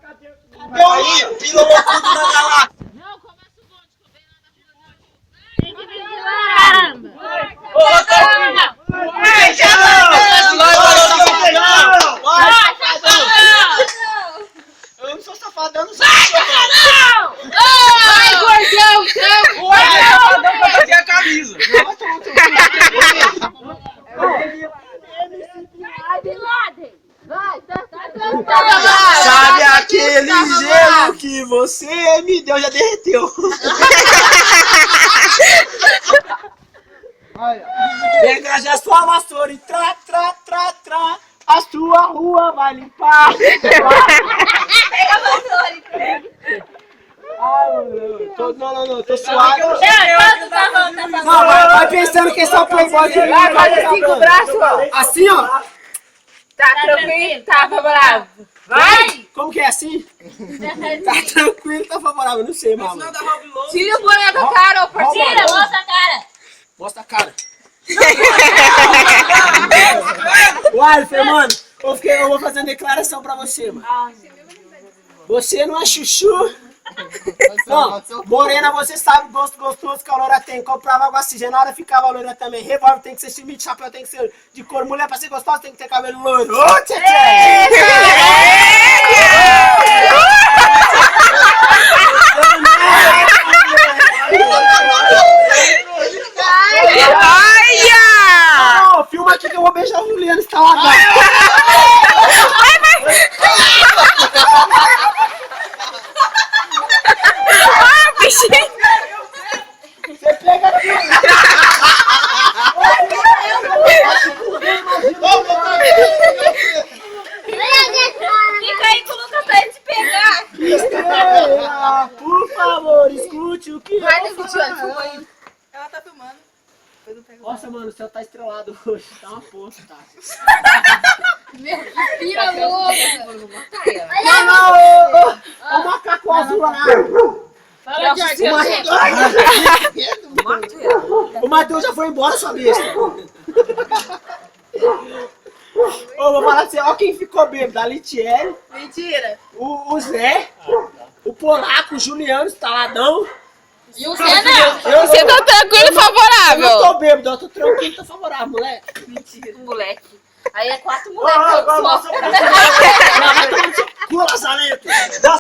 Cadê aí? Pila loucudo da galáxia. Não, começa o bonde, que eu venho lá da rua de hoje. Tem que vir de lá, caramba. Ô, Catinha! Vai, safadão! Eu não sou safadão, não sou safadão! Vai, gordão, então! Vai, safadão, pra fazer a camisa! Vai, Bin Laden! Vai, tá tranquilo! Sabe aquele gelo que você me deu, já derreteu! Pega já sua vassoura e tra, a sua rua vai limpar! Pega a vassoura e Não, tô suave. Não, Vai pensando que esse é o playboy de Vai, faz assim com o braço, ó. Assim, ó. Tá tranquilo, tá favorável. Vai! Como que é assim? Tá tranquilo, tá favorável, não sei, mano. Tira o boné da cara, ô parceiro. tira, mostra a cara. Mostra a cara. Alisson, mano, eu vou fazer uma declaração pra você, mano. Você não é chuchu? Não, morena, você sabe gosto gostoso que a loura tem. Comprava água oxigenada, ficava loira também. Revólver tem que ser chimite, chapéu tem que ser de cor. Mulher pra ser gostosa tem que ter cabelo loiro. Ô, tchê, Olha! Filma aqui que eu vou beijar o Juliano Estalagado. Você pega aqui. Fica aí que o Lucas tá indo te pegar. Estrela, por favor, escute o que Vai, eu David, falo. filma aí. Ela tá filmando. Nossa, mano, o céu tá estrelado hoje. Tá uma poça, tá? Tira louco! Não, o macaco azul lá. Fala, Jorge! O Matheus já foi embora, sua besta. Ô, vou falar assim, ó quem ficou bêbado. A Litiele, Mentira. o Zé, o Polaco, o Juliano, o Estaladão. E o Zé não! Você tá tranquilo e Eu não favorável? tô bêbado, eu tô tranquilo, tô favorável, moleque. Mentira. Moleque. Aí é 4 Ó, moleques. agora, nossa, cu, lazarento.